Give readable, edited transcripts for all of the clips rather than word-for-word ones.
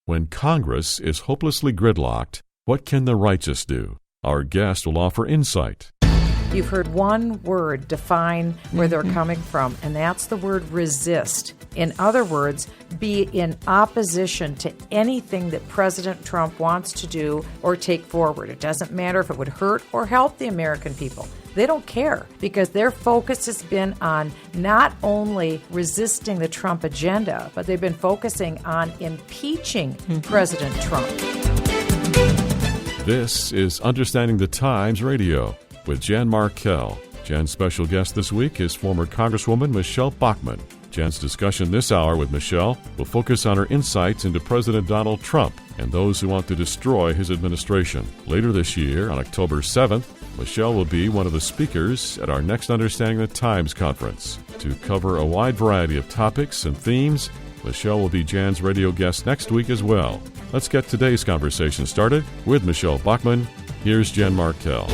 When Congress is hopelessly gridlocked, what can the righteous do? Our guest will offer insight. You've heard one word define where they're coming from, and that's the word resist. In other words, be in opposition to anything that President Trump wants to do or take forward. It doesn't matter if it would hurt or help the American people. They don't care because their focus has been on not only resisting the Trump agenda, but they've been focusing on impeaching President Trump. This is Understanding the Times Radio with Jan Markell. Jan's special guest this week is former Congresswoman Michele Bachmann. Jan's discussion this hour with Michele will focus on her insights into President Donald Trump and those who want to destroy his administration. Later this year, on October 7th, Michele will be one of the speakers at our next Understanding the Times conference. To cover a wide variety of topics and themes, Michele will be Jan's radio guest next week as well. Let's get today's conversation started with Michele Bachmann. Here's Jan Markell.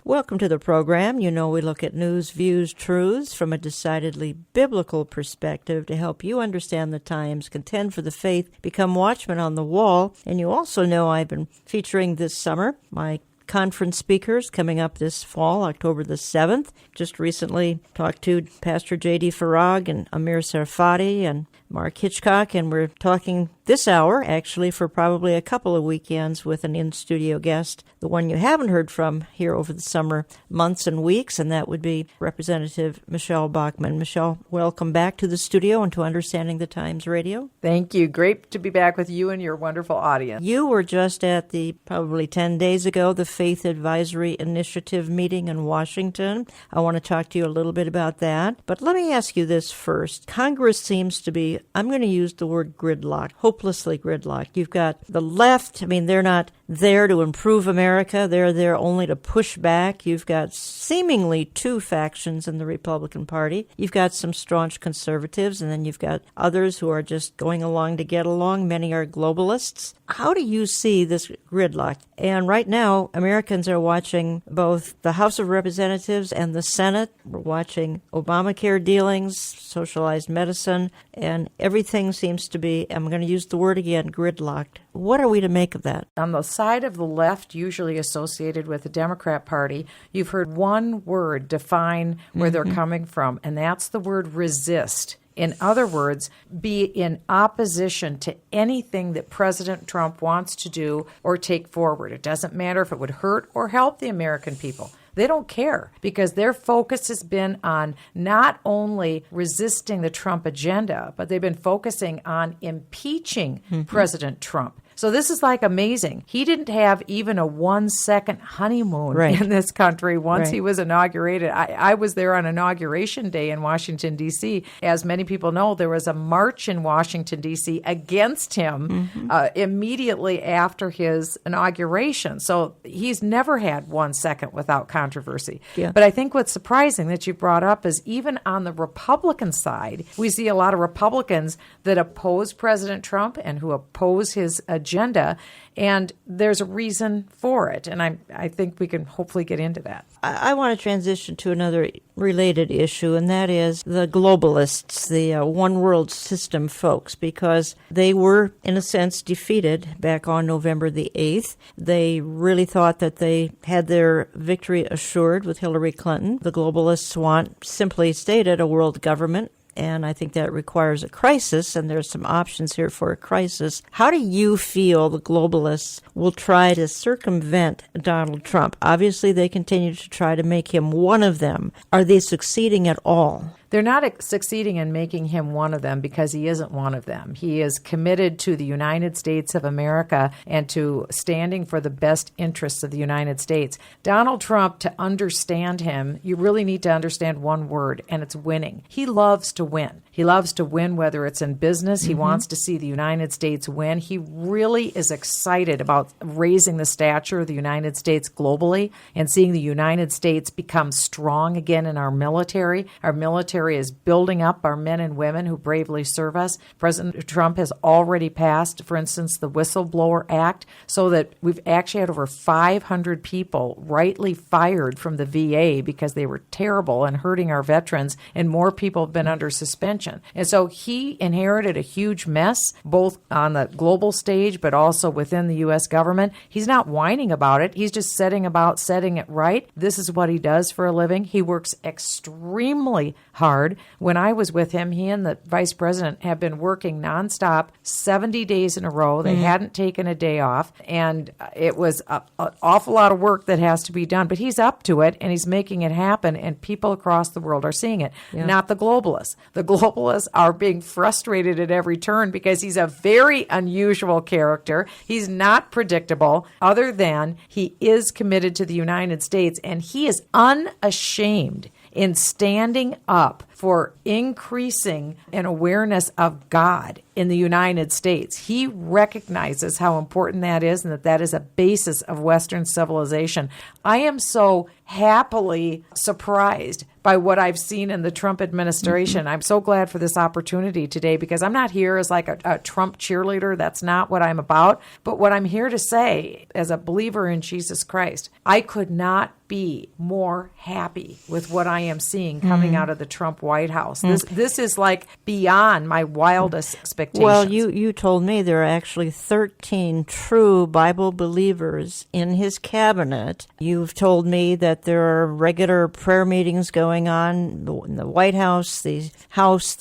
Welcome to the program. You know we look at news, views, truths from a decidedly biblical perspective to help you understand the times, contend for the faith, become watchmen on the wall. And you also know I've been featuring this summer my conference speakers coming up this fall, October the 7th. Just recently talked to Pastor J.D. Farag and Amir Sarfati and Mark Hitchcock, and we're talking this hour, actually, for probably a couple of weekends with an in-studio guest, the one you haven't heard from here over the summer months and weeks, and that would be Representative Michele Bachmann. Michele, welcome back to the studio and to Understanding the Times Radio. Thank you. Great to be back with you and your wonderful audience. You were just at the, probably 10 days ago, the Faith Advisory Initiative meeting in Washington. I want to talk to you a little bit about that. But let me ask you this first. Congress seems to be, I'm going to use the word gridlock, hopelessly gridlocked. You've got the left. I mean, they're not there to improve America. They're there only to push back. You've got seemingly two factions in the Republican Party. You've got some staunch conservatives, and then you've got others who are just going along to get along. Many are globalists. How do you see this gridlock? And right now, Americans are watching both the House of Representatives and the Senate. We're watching Obamacare dealings, socialized medicine, and everything seems to be, I'm going to use the word again, gridlocked. What are we to make of that? On the side of the left, usually associated with the Democrat Party, you've heard one word define where they're coming from, and that's the word resist. In other words, be in opposition to anything that President Trump wants to do or take forward. It doesn't matter if it would hurt or help the American people. They don't care because their focus has been on not only resisting the Trump agenda, but they've been focusing on impeaching President Trump. So this is like amazing. He didn't have even a 1-second honeymoon in this country once he was inaugurated. I was there on Inauguration Day in Washington, D.C. As many people know, there was a march in Washington, D.C. against him immediately after his inauguration. So he's never had 1 second without controversy. Yeah. But I think what's surprising that you brought up is even on the Republican side, we see a lot of Republicans that oppose President Trump and who oppose his agenda, and there's a reason for it, and I think we can hopefully get into that. I want to transition to another related issue, and that is the globalists, the one world system folks, because they were, in a sense, defeated back on November the 8th. They really thought that they had their victory assured with Hillary Clinton. The globalists want, simply stated, a world government. And I think that requires a crisis, and there's some options here for a crisis. How do you feel the globalists will try to circumvent Donald Trump? Obviously, they continue to try to make him one of them. Are they succeeding at all? They're not succeeding in making him one of them because he isn't one of them. He is committed to the United States of America and to standing for the best interests of the United States. Donald Trump, to understand him, you really need to understand one word, and it's winning. He loves to win. He loves to win, whether it's in business. He wants to see the United States win. He really is excited about raising the stature of the United States globally and seeing the United States become strong again in our military. Our military is building up our men and women who bravely serve us. President Trump has already passed, for instance, the Whistleblower Act, so that we've actually had over 500 people rightly fired from the VA because they were terrible and hurting our veterans, and more people have been under suspension expansion. And so he inherited a huge mess, both on the global stage, but also within the U.S. government. He's not whining about it. He's just setting about setting it right. This is what he does for a living. He works extremely hard. When I was with him, he and the vice president have been working nonstop 70 days in a row. They hadn't taken a day off. And it was an awful lot of work that has to be done. But he's up to it, and he's making it happen. And people across the world are seeing it, not the globalists. The globalists are being frustrated at every turn because he's a very unusual character. He's not predictable, other than he is committed to the United States, and he is unashamed in standing up for increasing an awareness of God in the United States. He recognizes how important that is and that is a basis of Western civilization. I am so happily surprised by what I've seen in the Trump administration. I'm so glad for this opportunity today because I'm not here as like a Trump cheerleader. That's not what I'm about. But what I'm here to say as a believer in Jesus Christ, I could not be more happy with what I am seeing coming out of the Trump White House. This is like beyond my wildest expectations. Well, you told me there are actually 13 true Bible believers in his cabinet. You've told me that there are regular prayer meetings going on in the White House, the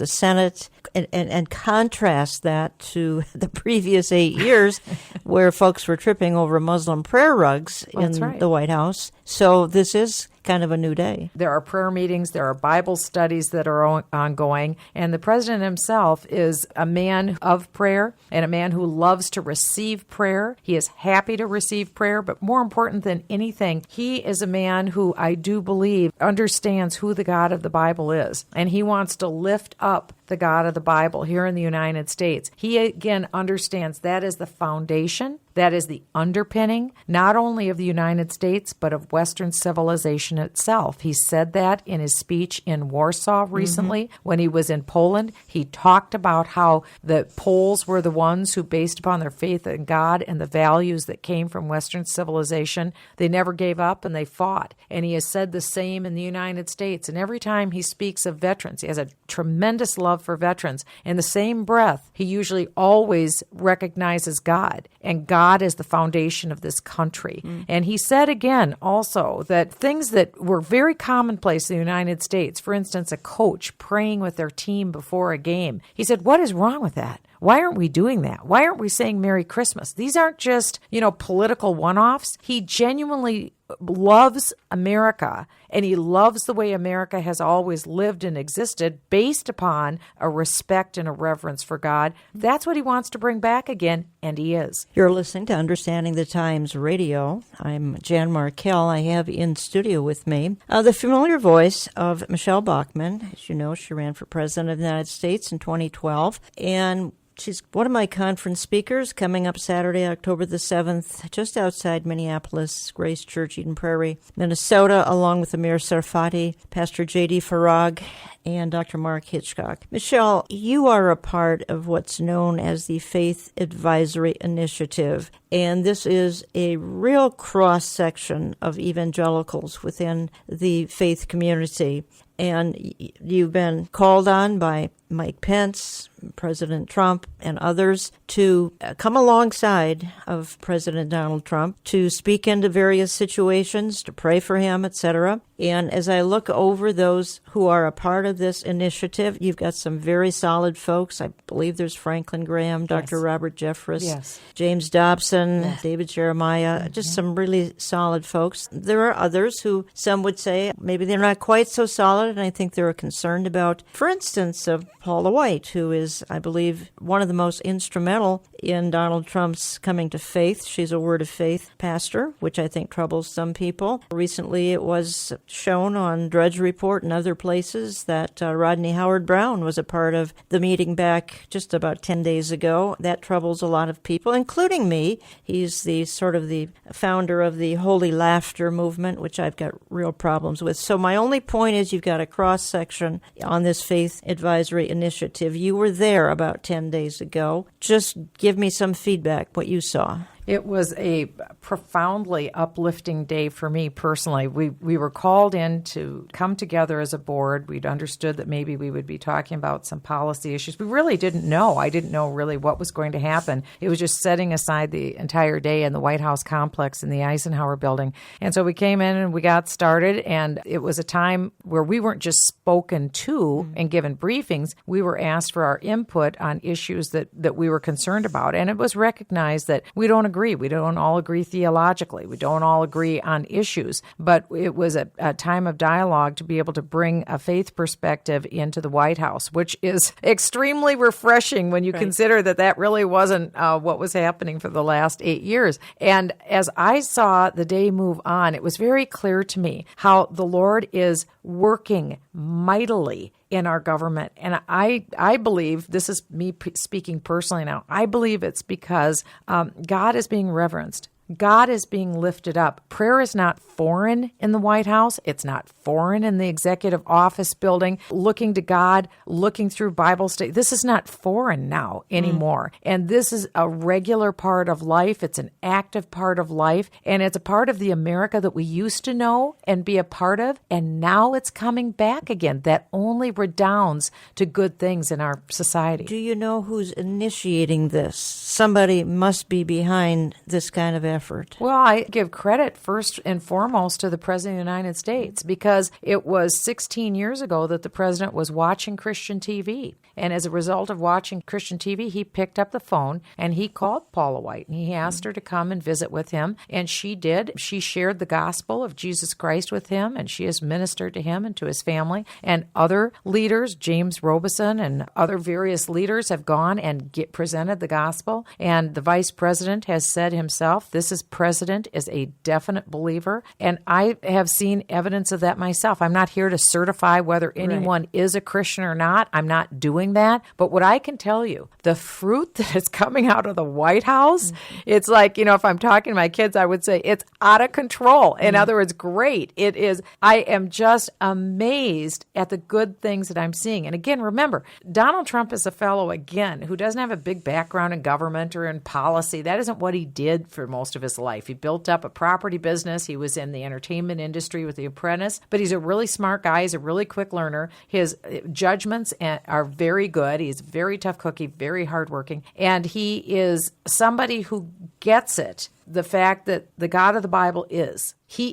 Senate, and contrast that to the previous 8 years where folks were tripping over Muslim prayer rugs in the White House. So this is kind of a new day. There are prayer meetings, there are Bible studies that are ongoing, and the president himself is a man of prayer and a man who loves to receive prayer. He is happy to receive prayer, but more important than anything, he is a man who I do believe understands who the God of the Bible is, and he wants to lift up the God of the Bible here in the United States. He, again, understands that is the foundation, that is the underpinning, not only of the United States, but of Western civilization itself. He said that in his speech in Warsaw recently. When he was in Poland, he talked about how the Poles were the ones who, based upon their faith in God and the values that came from Western civilization, they never gave up and they fought. And he has said the same in the United States. And every time he speaks of veterans, he has a tremendous love for veterans. In the same breath, he usually always recognizes God, and God is the foundation of this country. And he said again also that things that were very commonplace in the United States, for instance, a coach praying with their team before a game, he said, what is wrong with that? Why aren't we doing that? Why aren't we saying Merry Christmas? These aren't just, political one-offs. He genuinely loves America, and he loves the way America has always lived and existed based upon a respect and a reverence for God. That's what he wants to bring back again, and he is. You're listening to Understanding the Times Radio. I'm Jan Markell. I have in studio with me the familiar voice of Michele Bachmann. As you know, she ran for president of the United States in 2012, and she's one of my conference speakers coming up Saturday, October the 7th, just outside Minneapolis, Grace Church, Eden Prairie, Minnesota, along with Amir Sarfati, Pastor J.D. Farag, and Dr. Mark Hitchcock. Michele, you are a part of what's known as the Faith Advisory Initiative, and this is a real cross-section of evangelicals within the faith community. And you've been called on by Mike Pence, President Trump, and others to come alongside of President Donald Trump to speak into various situations, to pray for him, etc. And as I look over those who are a part of this initiative, you've got some very solid folks. I believe there's Franklin Graham, Dr. Robert Jeffress, James Dobson, David Jeremiah, just some really solid folks. There are others who some would say maybe they're not quite so solid, and I think they're concerned about, for instance, of Paula White, who is, I believe, one of the most instrumental in Donald Trump's coming to faith. She's a Word of Faith pastor, which I think troubles some people. Recently, it was shown on Drudge Report and other places that Rodney Howard-Browne was a part of the meeting back just about 10 days ago. That troubles a lot of people, including me. He's the sort of the founder of the Holy Laughter movement, which I've got real problems with. So my only point is you've got a cross-section on this Faith Advisory Initiative. You were there about 10 days ago. Just give me some feedback, what you saw. It was a profoundly uplifting day for me personally. We were called in to come together as a board. We'd understood that maybe we would be talking about some policy issues. We really didn't know. I didn't know really what was going to happen. It was just setting aside the entire day in the White House complex in the Eisenhower building. And so we came in and we got started, and it was a time where we weren't just spoken to and given briefings. We were asked for our input on issues that we were concerned about. And it was recognized that we don't agree. We don't all agree theologically. We don't all agree on issues. But it was a time of dialogue to be able to bring a faith perspective into the White House, which is extremely refreshing when you consider that really wasn't what was happening for the last 8 years. And as I saw the day move on, it was very clear to me how the Lord is working mightily in our government. And I believe, this is me speaking personally now, I believe it's because God is being reverenced. God is being lifted up. Prayer is not foreign in the White House. It's not foreign in the executive office building. Looking to God, looking through Bible study. This is not foreign now anymore. And this is a regular part of life. It's an active part of life. And it's a part of the America that we used to know and be a part of. And now it's coming back again. That only redounds to good things in our society. Do you know who's initiating this? Somebody must be behind this kind of effort. Well, I give credit first and foremost to the President of the United States, because it was 16 years ago that the President was watching Christian TV. And as a result of watching Christian TV, he picked up the phone and he called Paula White and he asked her to come and visit with him. And she did. She shared the gospel of Jesus Christ with him, and she has ministered to him and to his family. And other leaders, James Robison and other various leaders, have gone and presented the gospel. And the Vice President has said himself, this President is a definite believer. And I have seen evidence of that myself. I'm not here to certify whether anyone is a Christian or not. I'm not doing that. But what I can tell you, the fruit that is coming out of the White House, it's like, if I'm talking to my kids, I would say it's out of control. In other words, great. It is. I am just amazed at the good things that I'm seeing. And again, remember, Donald Trump is a fellow, again, who doesn't have a big background in government or in policy. That isn't what he did for most of his life. He built up a property business. He was in the entertainment industry with The Apprentice, but he's a really smart guy. He's a really quick learner. His judgments are very good. He's a very tough cookie, very hardworking, and he is somebody who gets it. The fact that the God of the Bible is, he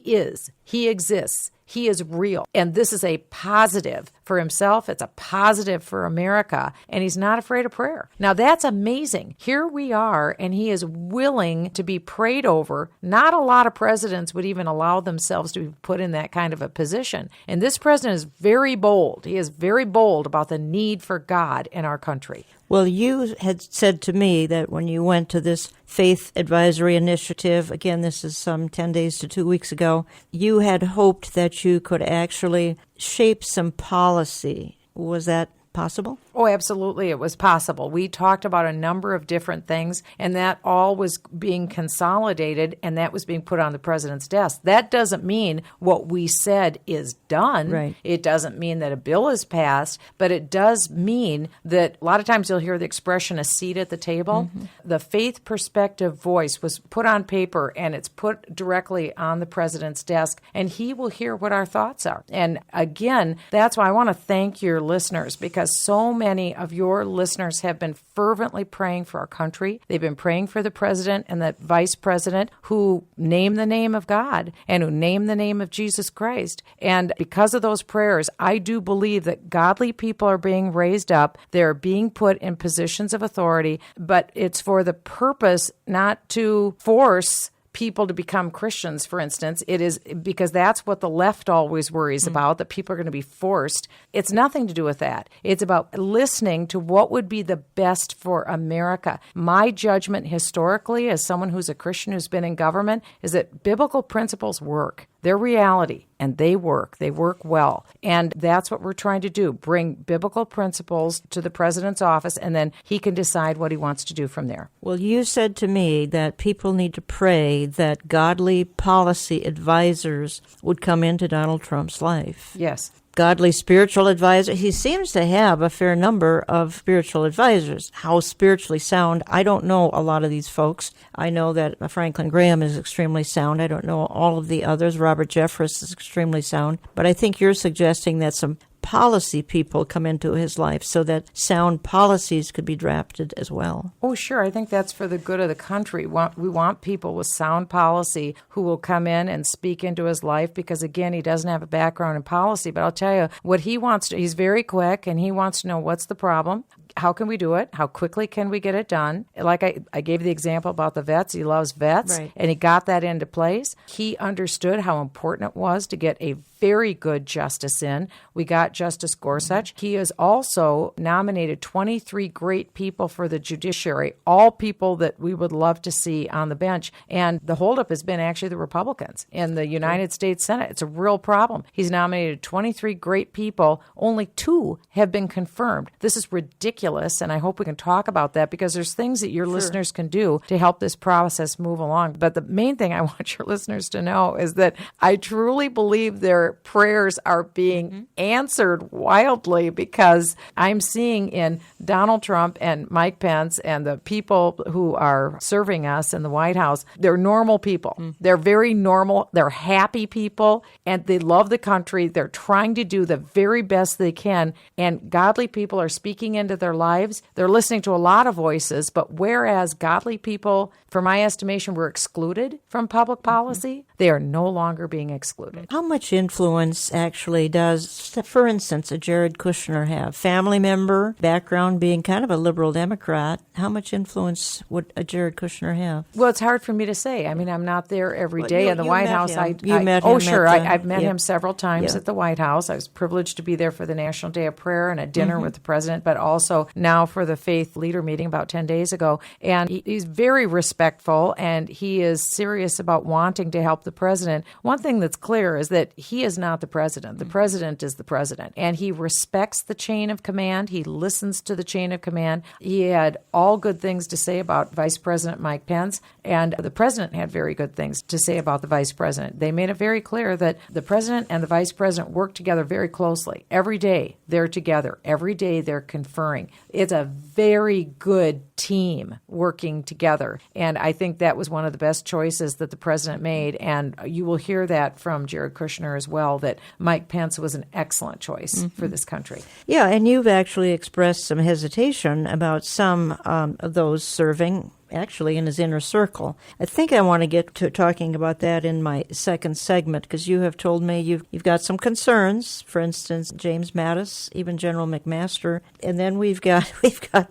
exists. He is real. And this is a positive for himself. It's a positive for America. And he's not afraid of prayer. Now, that's amazing. Here we are, and he is willing to be prayed over. Not a lot of presidents would even allow themselves to be put in that kind of a position. And this president is very bold. He is very bold about the need for God in our country. Well, you had said to me that when you went to this Faith Advisory Initiative, again, this is some 10 days to 2 weeks ago, you had hoped that you could actually shape some policy. Was that possible? Oh, absolutely. It was possible. We talked about a number of different things, and that all was being consolidated, and that was being put on the president's desk. That doesn't mean what we said is done. Right. It doesn't mean that a bill is passed, but it does mean that a lot of times you'll hear the expression, a seat at the table. The faith perspective voice was put on paper, and it's put directly on the president's desk, and he will hear what our thoughts are. And again, that's why I want to thank your listeners, because so many of your listeners have been fervently praying for our country. They've been praying for the president and the vice president who name the name of God and who name the name of Jesus Christ. And because of those prayers, I do believe that godly people are being raised up. They're being put in positions of authority, but it's for the purpose not to force people to become Christians, for instance. It is because that's what the left always worries about, that people are going to be forced. It's nothing to do with that. It's about listening to what would be the best for America. My judgment historically, as someone who's a Christian who's been in government, is that biblical principles work. They're reality, and they work. They work well. And that's what we're trying to do, bring biblical principles to the president's office, and then he can decide what he wants to do from there. Well, you said to me that people need to pray that godly policy advisors would come into Donald Trump's life. Yes. godly spiritual advisor. He seems to have a fair number of spiritual advisors. How spiritually sound, I don't know a lot of these folks. I know that Franklin Graham is extremely sound. I don't know all of the others. Robert Jeffress is extremely sound. But I think you're suggesting that some policy people come into his life so that sound policies could be drafted as well. Oh, sure. I think that's for the good of the country. We want people with sound policy who will come in and speak into his life because, again, he doesn't have a background in policy. But I'll tell you what he wants to, he's very quick and he wants to know what's the problem. How can we do it? How quickly can we get it done? Like I gave the example about the vets. He loves vets, right, and he got that into place. He understood how important it was to get a very good justice in. We got Justice Gorsuch. He has also nominated 23 great people for the judiciary, all people that we would love to see on the bench. And the holdup has been actually the Republicans in the United States Senate. It's a real problem. He's nominated 23 great people. Only 2 have been confirmed. This is ridiculous, and I hope we can talk about that because there's things that your listeners can do to help this process move along. But the main thing I want your listeners to know is that I truly believe their prayers are being answered wildly because I'm seeing in Donald Trump and Mike Pence and the people who are serving us in the White House, they're normal people. They're very normal. They're happy people, and they love the country. They're trying to do the very best they can, and godly people are speaking into their lives. They're listening to a lot of voices, but whereas godly people, for my estimation, were excluded from public policy, they are no longer being excluded. How much influence actually does, for instance, a Jared Kushner have? Family member, background being kind of a liberal Democrat. How much influence would a Jared Kushner have? Well, it's hard for me to say. I mean, I'm not there every day in the White House. You met him. Oh, sure. I've met him several times at the White House. I was privileged to be there for the National Day of Prayer and a dinner with the president, but also now for the faith leader meeting about 10 days ago. And he's very respectful, and he is serious about wanting to help the president. One thing that's clear is that he is not the president. The president is the president, and he respects the chain of command. He listens to the chain of command. He had all good things to say about Vice President Mike Pence, and the president had very good things to say about the vice president. They made it very clear that the president and the vice president work together very closely. Every day they're together. Every day they're conferring. It's a very good team working together, and I think that was one of the best choices that the president made, and you will hear that from Jared Kushner as well, that Mike Pence was an excellent choice for this country. Yeah, and you've actually expressed some hesitation about some of those serving actually in his inner circle. I think I want to get to talking about that in my second segment because you have told me you've got some concerns. For instance, James Mattis, even General McMaster, and then we've got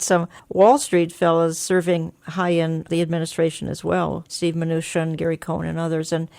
some Wall Street fellas serving high in the administration as well. Steve Mnuchin, Gary Cohn, and others, and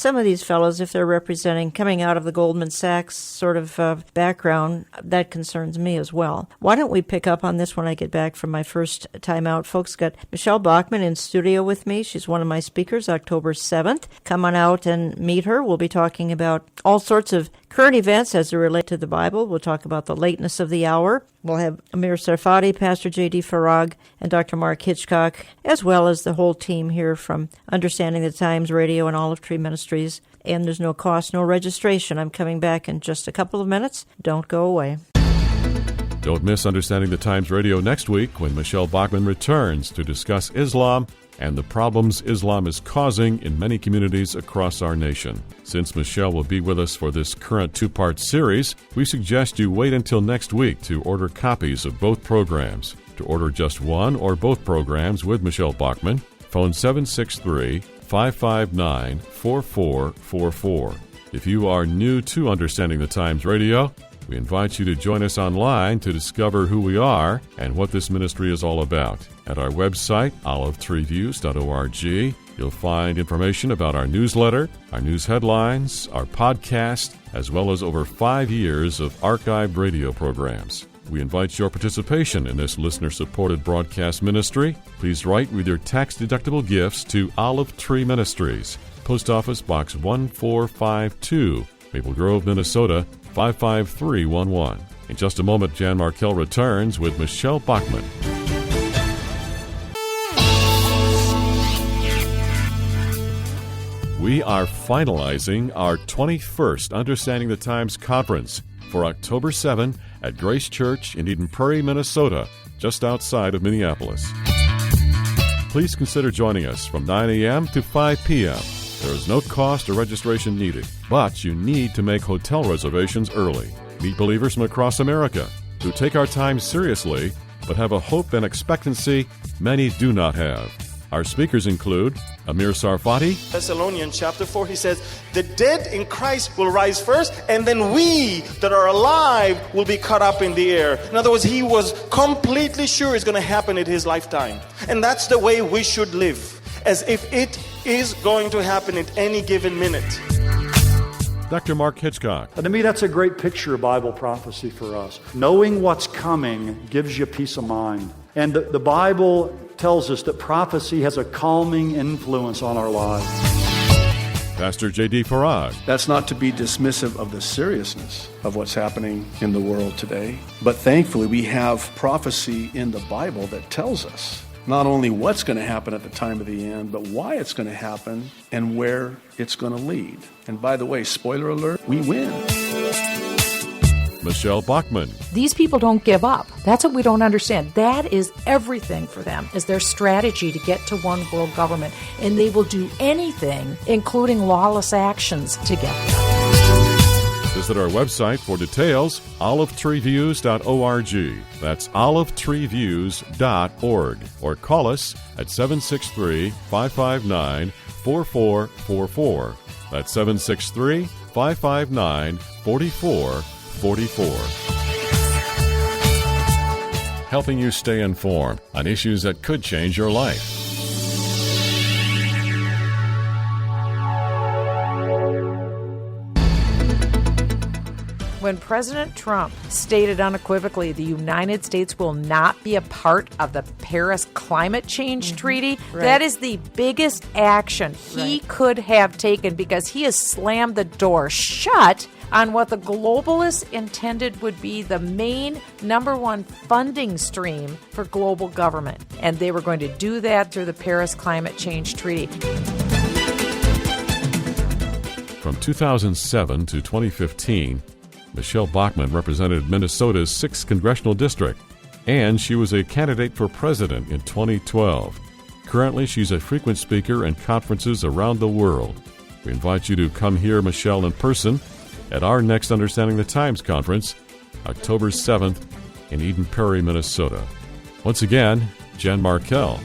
some of these fellows, if they're representing coming out of the Goldman Sachs sort of background, that concerns me as well. Why don't we pick up on this when I get back from my first time out? Folks, got Michele Bachmann in studio with me. She's one of my speakers, October 7th. Come on out and meet her. We'll be talking about all sorts of current events as they relate to the Bible. We'll talk about the lateness of the hour. We'll have Amir Sarfati, Pastor J.D. Farag, and Dr. Mark Hitchcock, as well as the whole team here from Understanding the Times Radio and Olive Tree Ministries. And there's no cost, no registration. I'm coming back in just a couple of minutes. Don't go away. Don't miss Understanding the Times Radio next week when Michele Bachmann returns to discuss Islam and the problems Islam is causing in many communities across our nation. Since Michele will be with us for this current two-part series, we suggest you wait until next week to order copies of both programs. To order just one or both programs with Michele Bachmann, phone 763-559-4444. If you are new to Understanding the Times Radio, we invite you to join us online to discover who we are and what this ministry is all about. At our website, olivetreeviews.org, you'll find information about our newsletter, our news headlines, our podcast, as well as over 5 years of archived radio programs. We invite your participation in this listener-supported broadcast ministry. Please write with your tax-deductible gifts to Olive Tree Ministries, Post Office Box 1452, Maple Grove, Minnesota, 55311. In just a moment, Jan Markell returns with Michele Bachmann. We are finalizing our 21st Understanding the Times conference. for October 7 at Grace Church in Eden Prairie, Minnesota, just outside of Minneapolis. Please consider joining us from 9 a.m. to 5 p.m. There is no cost or registration needed, but you need to make hotel reservations early. Meet believers from across America who take our time seriously but have a hope and expectancy many do not have. Our speakers include Amir Sarfati. Thessalonians chapter 4, he says, the dead in Christ will rise first, and then we that are alive will be caught up in the air. In other words, he was completely sure it's going to happen in his lifetime. And that's the way we should live, as if it is going to happen at any given minute. Dr. Mark Hitchcock. And to me, that's a great picture of Bible prophecy for us. Knowing what's coming gives you peace of mind. And the Bible tells us that prophecy has a calming influence on our lives. Pastor J.D. Farag. That's not to be dismissive of the seriousness of what's happening in the world today. But thankfully, we have prophecy in the Bible that tells us not only what's going to happen at the time of the end, but why it's going to happen and where it's going to lead. And by the way, spoiler alert, we win. Michele Bachmann. These people don't give up. That's what we don't understand. That is everything for them, is their strategy to get to one world government. And they will do anything, including lawless actions, to get there. Visit our website for details, olivetreeviews.org. That's olivetreeviews.org. Or call us at 763-559-4444. That's 763-559-4444. Helping you stay informed on issues that could change your life. When President Trump stated unequivocally the United States will not be a part of the Paris Climate Change Treaty, that is the biggest action he could have taken, because he has slammed the door shut on what the globalists intended would be the main number one funding stream for global government. And they were going to do that through the Paris Climate Change Treaty. From 2007 to 2015, Michele Bachmann represented Minnesota's 6th Congressional District, and she was a candidate for president in 2012. Currently, she's a frequent speaker in conferences around the world. We invite you to come hear Michele in person at our next Understanding the Times conference, October 7th in Eden Prairie, Minnesota. Once again, Jen Markell.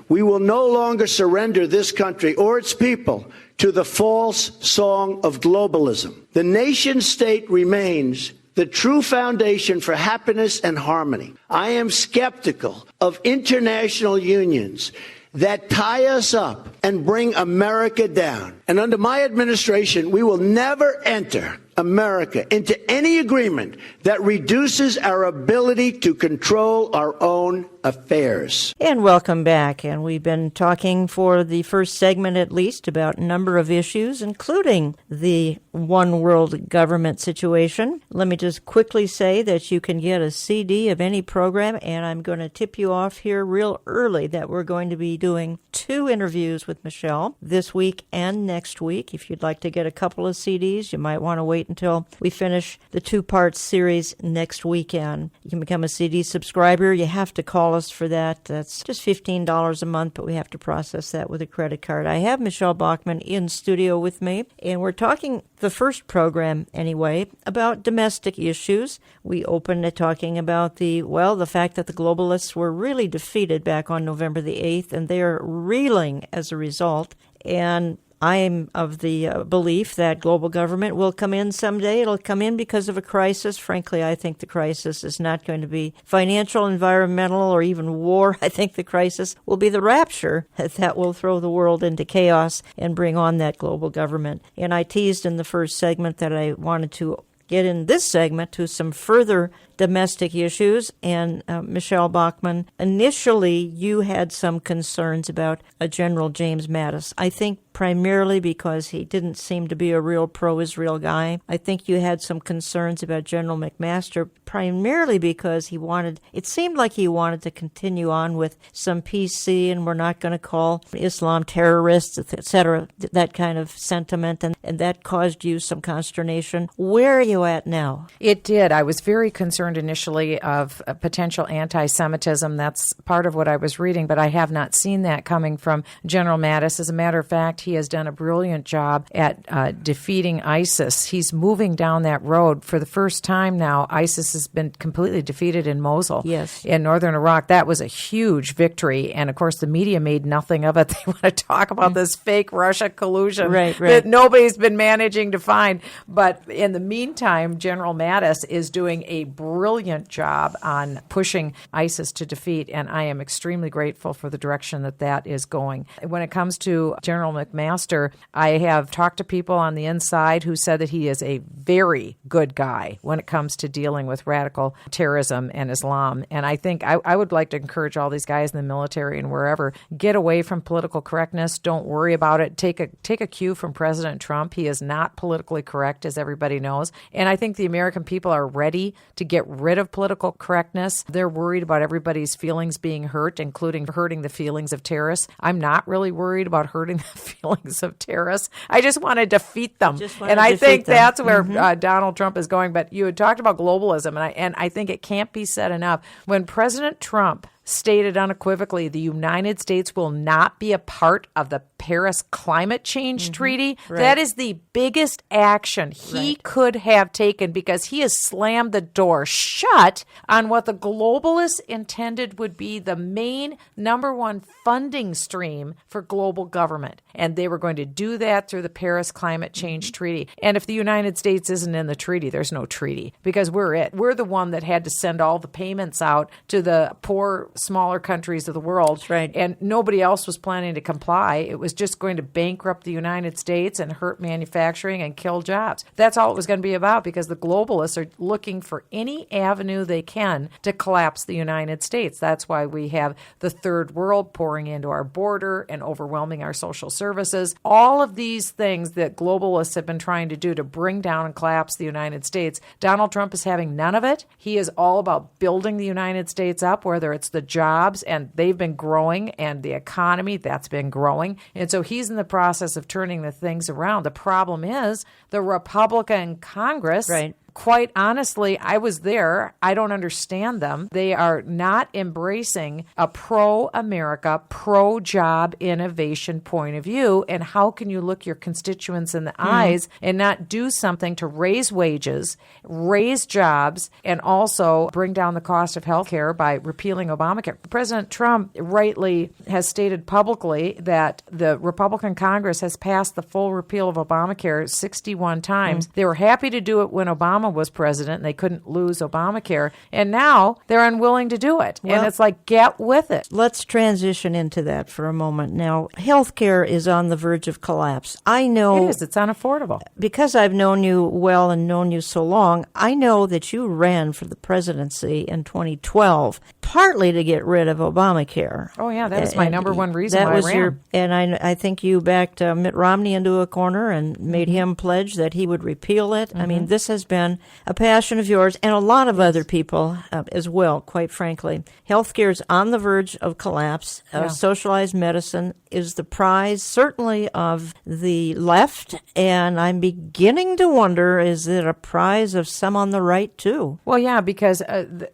We will no longer surrender this country or its people to the false song of globalism. The nation state remains the true foundation for happiness and harmony. I am skeptical of international unions that tie us up and bring America down. And under my administration, we will never enter America into any agreement that reduces our ability to control our own affairs. And welcome back. And we've been talking for the first segment at least about a number of issues, including the one world government situation. Let me just quickly say that you can get a CD of any program, and I'm going to tip you off here real early that we're going to be doing 2 interviews with Michele this week and next week. If you'd like to get a couple of CDs, you might want to wait until we finish the 2-part series next weekend. You can become a CD subscriber. You have to call us for that. That's just $15 a month, but we have to process that with a credit card. I have Michele Bachmann in studio with me, and we're talking, the first program anyway, about domestic issues. We opened it talking about the fact that the globalists were really defeated back on November the 8th, and they're reeling as a result. And I'm of the belief that global government will come in someday. It'll come in because of a crisis. Frankly, I think the crisis is not going to be financial, environmental, or even war. I think the crisis will be the rapture that will throw the world into chaos and bring on that global government. And I teased in the first segment that I wanted to get in this segment to some further domestic issues. And Michele Bachmann, initially you had some concerns about General James Mattis. I think primarily because he didn't seem to be a real pro-Israel guy. I think you had some concerns about General McMaster, primarily because it seemed like he wanted to continue on with some PC, and we're not going to call Islam terrorists, etc., that kind of sentiment, and that caused you some consternation. Where are you at now? It did. I was very concerned initially of potential anti-Semitism. That's part of what I was reading, but I have not seen that coming from General Mattis. As a matter of fact, he has done a brilliant job at defeating ISIS. He's moving down that road. For the first time now, ISIS has been completely defeated in Mosul, in northern Iraq. That was a huge victory, and of course the media made nothing of it. They want to talk about this fake Russia collusion that nobody's been managing to find. But in the meantime, General Mattis is doing a brilliant job on pushing ISIS to defeat, and I am extremely grateful for the direction that is going. When it comes to General McMaster, I have talked to people on the inside who said that he is a very good guy when it comes to dealing with radical terrorism and Islam. And I think I would like to encourage all these guys in the military and wherever, get away from political correctness. Don't worry about it. Take a cue from President Trump. He is not politically correct, as everybody knows. And I think the American people are ready to get rid of political correctness. They're worried about everybody's feelings being hurt, including hurting the feelings of terrorists. I'm not really worried about hurting the feelings of terrorists. I just want to defeat them. And I think that's where Donald Trump is going. But you had talked about globalism, and I think it can't be said enough. When President Trump stated unequivocally the United States will not be a part of the Paris Climate Change Treaty. That is the biggest action he could have taken, because he has slammed the door shut on what the globalists intended would be the main number one funding stream for global government. And they were going to do that through the Paris Climate Change Treaty. And if the United States isn't in the treaty, there's no treaty, because we're the one that had to send all the payments out to the poor, smaller countries of the world. And nobody else was planning to comply. It was just going to bankrupt the United States and hurt manufacturing and kill jobs. That's all it was going to be about, because the globalists are looking for any avenue they can to collapse the United States. That's why we have the third world pouring into our border and overwhelming our social services. All of these things that globalists have been trying to do to bring down and collapse the United States, Donald Trump is having none of it. He is all about building the United States up, whether it's the jobs, and they've been growing, and the economy, that's been growing. And so he's in the process of turning the things around. The problem is the Republican Congress. Quite honestly, I was there. I don't understand them. They are not embracing a pro-America, pro-job innovation point of view. And how can you look your constituents in the eyes and not do something to raise wages, raise jobs, and also bring down the cost of health care by repealing Obamacare? President Trump rightly has stated publicly that the Republican Congress has passed the full repeal of Obamacare 61 times. They were happy to do it when Obama was president and they couldn't lose Obamacare, and now they're unwilling to do it. And it's like, get with it. Let's transition into that for a moment. Now, healthcare is on the verge of collapse. I know it is. It's unaffordable. Because I've known you well and known you so long, I know that you ran for the presidency in 2012, partly to get rid of Obamacare. Oh yeah, that was my number one reason why I ran. And I think you backed Mitt Romney into a corner and made him pledge that he would repeal it. I mean, this has been a passion of yours and a lot of other people as well, quite frankly. Healthcare is on the verge of collapse. Socialized medicine is the prize, certainly, of the left, and I'm beginning to wonder, is it a prize of some on the right, too? Well, yeah, because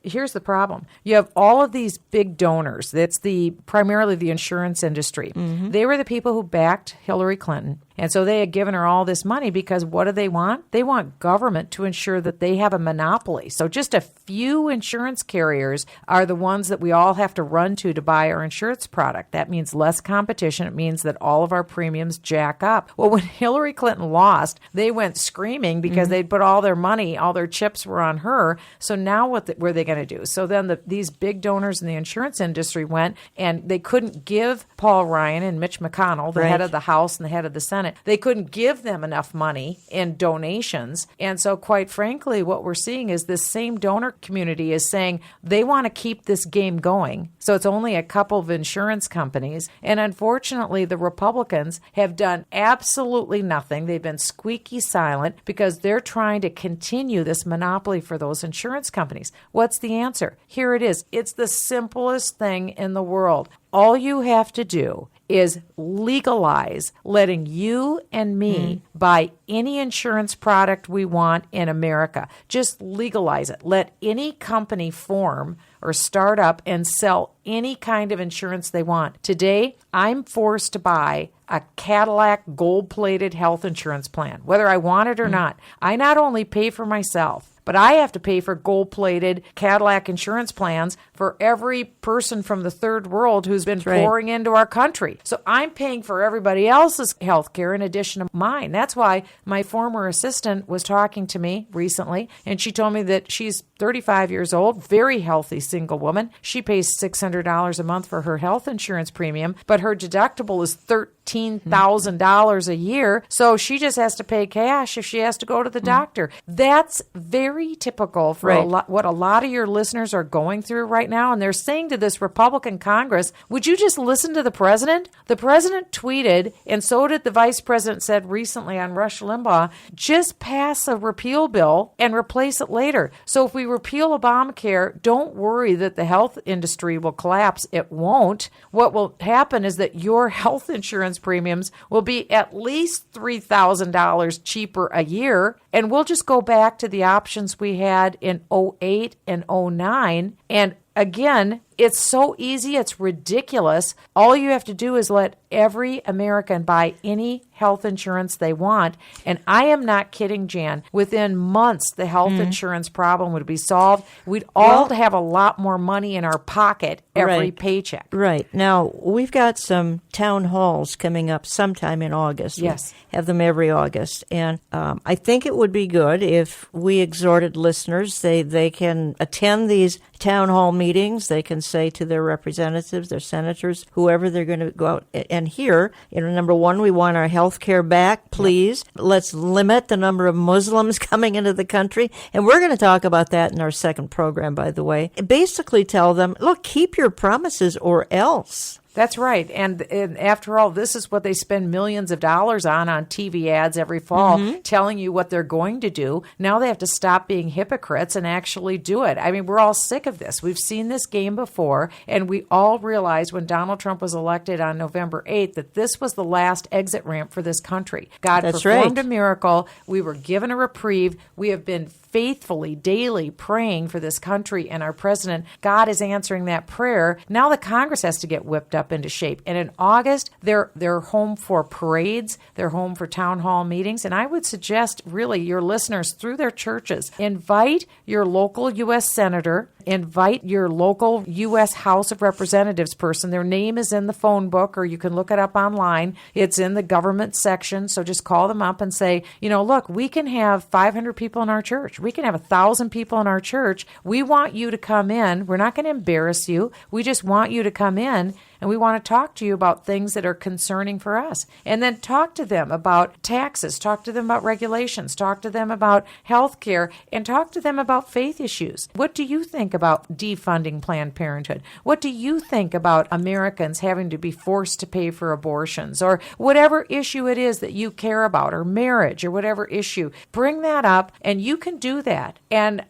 here's the problem. You have all of these big donors. That's primarily the insurance industry. They were the people who backed Hillary Clinton. And so they had given her all this money because what do they want? They want government to ensure that they have a monopoly. So just a few insurance carriers are the ones that we all have to run to buy our insurance product. That means less competition. It means that all of our premiums jack up. Well, when Hillary Clinton lost, they went screaming because they'd put all their money, all their chips were on her. So now what were they going to do? So then these big donors in the insurance industry went, and they couldn't give Paul Ryan and Mitch McConnell, the head of the House and the head of the Senate, Senate. They couldn't give them enough money in donations. And so, quite frankly, what we're seeing is this same donor community is saying they want to keep this game going. So it's only a couple of insurance companies. And unfortunately, the Republicans have done absolutely nothing. They've been squeaky silent because they're trying to continue this monopoly for those insurance companies. What's the answer? Here it is. It's the simplest thing in the world. All you have to do is legalize letting you and me buy any insurance product we want in America. Just legalize it. Let any company form or start up and sell any kind of insurance they want. Today, I'm forced to buy a Cadillac gold-plated health insurance plan, whether I want it or not. I not only pay for myself, but I have to pay for gold-plated Cadillac insurance plans for every person from the third world who's been pouring into our country. So I'm paying for everybody else's health care in addition to mine. That's why my former assistant was talking to me recently, and she told me that she's 35 years old, very healthy single woman. She pays $600 a month for her health insurance premium, but her deductible is $13,000 a year, so she just has to pay cash if she has to go to the doctor. That's very typical for what a lot of your listeners are going through right now, and they're saying to this Republican Congress, would you just listen to the president? The president tweeted, and so did the vice president said recently on Rush Limbaugh, just pass a repeal bill and replace it later. So if we repeal Obamacare, don't worry that the health industry will collapse. It won't. What will happen is that your health insurance premiums will be at least $3,000 cheaper a year, and we'll just go back to the options we had in 2008 and 2009. And again, it's so easy, it's ridiculous. All you have to do is let every American buy any health insurance they want. And I am not kidding, Jan. Within months, the health insurance problem would be solved. We'd all have a lot more money in our pocket every paycheck. Right. Now, we've got some town halls coming up sometime in August. Yes. We have them every August. And I think it would be good if we exhorted listeners, they can attend these town hall meetings. They can say to their representatives, their senators, whoever they're going to go out and hear, number one, we want our health care back, please. Yep. Let's limit the number of Muslims coming into the country. And we're going to talk about that in our second program, by the way. Basically tell them, look, keep your promises or else. That's right. And after all, this is what they spend millions of dollars on TV ads every fall, telling you what they're going to do. Now they have to stop being hypocrites and actually do it. I mean, we're all sick of this. We've seen this game before, and we all realized when Donald Trump was elected on November 8th that this was the last exit ramp for this country. God performed a miracle. We were given a reprieve. We have been faithfully, daily praying for this country and our president. God is answering that prayer. Now the Congress has to get whipped up into shape. And in August, they're home for parades. They're home for town hall meetings. And I would suggest, really, your listeners through their churches, invite your local U.S. senator, invite your local U.S. House of Representatives person. Their name is in the phone book, or you can look it up online. It's in the government section. So just call them up and say, look, we can have 500 people in our church. We can have 1,000 people in our church. We want you to come in. We're not going to embarrass you. We just want you to come in. And we want to talk to you about things that are concerning for us. And then talk to them about taxes, talk to them about regulations, talk to them about health care, and talk to them about faith issues. What do you think about defunding Planned Parenthood? What do you think about Americans having to be forced to pay for abortions, or whatever issue it is that you care about, or marriage, or whatever issue? Bring that up, and you can do that. And